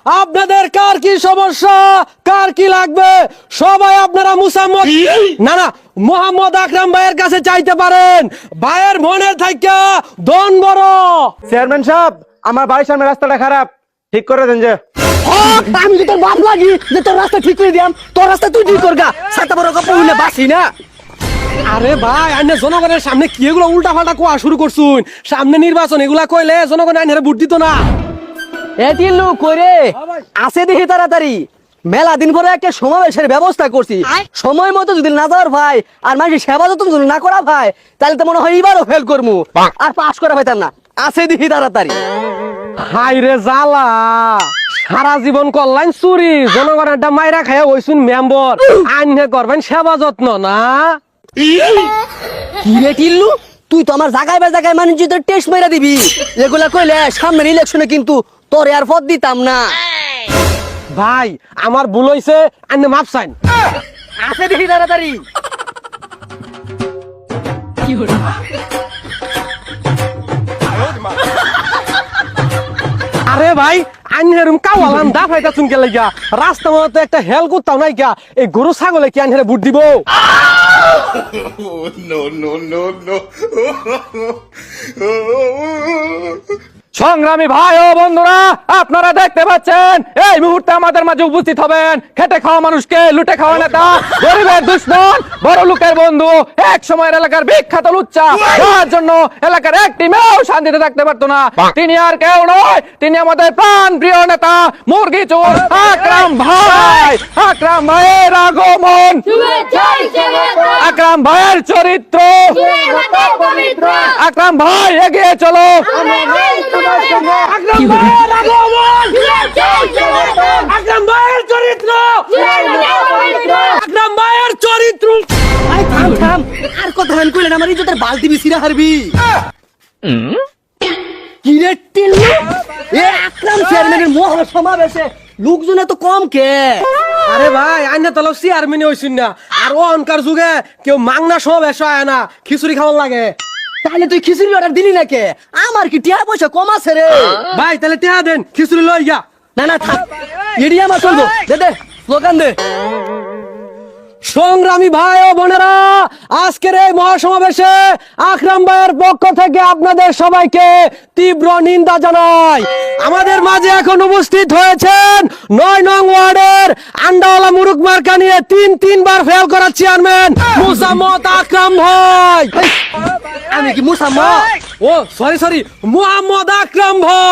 আপনাদের কার কি সমস্যা, কার কি লাগবে, সবাই আপনারা মুসাম্মদ না মোহাম্মদ আকরাম ভাইয়ের কাছে চাইতে পারেন। ভাইয়ের মনের থাইকা দন বড়। চেয়ারম্যান সাহেব, আমার বাড়ির সামনে রাস্তাটা খারাপ, ঠিক করে দেন। যে আমি কি তোর বাপ লাগি যে তোর রাস্তা ঠিক করে দিয়াম? তোর রাস্তা তুই ঠিক করগা, সাতা বড় কাপড় হইলে বাসি না। আরে ভাই, আইনে জনগণের সামনে কি এগুলো উল্টা পাল্টা কোয়া শুরু করছুন? সামনে নির্বাচন, এগুলা কইলে জনগণ আইনের ভোট দিত না। এ তিল্লু কইরে আছে দেখি তাড়াতাড়ি। মেলা দিন পরে একটা সমাবেশের ব্যবস্থা করছি, সময় মতো যদি না যাওয়ার ভাই আর মানুষের সেবা যত্ন যদি না করা ভাই, তাহলে তো মনে হয় এবারও ফেল করবো, আর পাস করা পাইতাম না। আছে দেখি তাড়াতাড়ি। হাই রে জালা, সারা জীবন করলেন চুরি, জনগণের মাইরা খায় ওইসুন মেম্বর, আইনে করবেন সেবা যত্ন না। কি রে টিল্লু, তুই তো আমার জায়গায় বা জায়গায় মানুষ যদি টেস্ট মেরা দিবি, এগুলা কইলে সামনের ইলেকশনে কিন্তু তোর আর পদ দিতাম না। ভাই আমার ভুল হইছে, আইনে মাপ চাইন। আছে দেখি তাড়াতাড়ি। আরে ভাই, আইনের কাওয়ালাম দা ফাইতা চুনকে লাগিয়া রাস্তা মতো একটা হেল করতাম নাই কিয়া, এই গরু ছাগলে কি আইনের ভোট দিব? সংগ্রামী ভাই ও বন্ধুরা, আপনারা দেখতে পাচ্ছেন এই মুহূর্তে আমাদের মাঝে উপস্থিত হবেন খেটে খাওয়া মানুষকে লুটে খাওয়া নেতা, গরিবের দুশ্মন, বড় লোকের বন্ধু, এক সময়ের এলাকার বিখ্যাত লুচ্চা, যার জন্য এলাকার একটি মেয়েও শান্তিতে থাকতে পারতো না। তিনি আর কেউ নয়, তিনি আমাদের প্রাণ প্রিয় নেতা মুরগি চোর আকরাম ভাই। আকরাম ভাইয়ের আগমন, আকরাম ভাইয়ের চরিত্র, আকরাম ভাই এগিয়ে চলো। আকরাম ভাইয়ের আগমন, আকরাম ভাইয়ের চরিত্র, আকরাম ভাইয়ের চরিত্র। আরে থাম থাম, আর কথা হান কইলেন আমার ইজ্জতের বালতি বিছিরা হারবি। কি রে টিল্লু, এ আকরাম চেয়ারম্যানের মহা সমাবেশে লোকজন এত কম কে? আরে ভাই, আইনে তো চেয়ারম্যান হইছুন না, আর ও অনকার যুগে কেউ মাংনা সব এসো আয় না, খিচুড়ি খাওয়ার লাগে। তাহলে তুই খিচুড়ি অর্ডার দিলি না কে? আমার কি টিয়া পয়সা কম আছে রে? ভাই তাহলে টেহা দেন, খিচুড়ি লই গা। না না থাক, এডি আমার চলবো। দে দে স্লোগান দে। সংগ্রামী ভাই ও বোনেরা, আজকের এই মহাসমাবেশে আকরাম ভাইয়ের পক্ষ থেকে আপনাদের সবাইকে তীব্র নিন্দা জানাই। আমাদের মাঝে এখন উপস্থিত হয়েছেন ৯ নং ওয়ার্ডের আন্ডাওয়ালা মুরুক মার্কা নিয়ে তিনবার ফেল করা চেয়ারম্যান মুসাম্মদ আকরাম ভাই। আমি কি মুসাম্মদ? ও সরি, মোহাম্মদ আকরাম ভাই।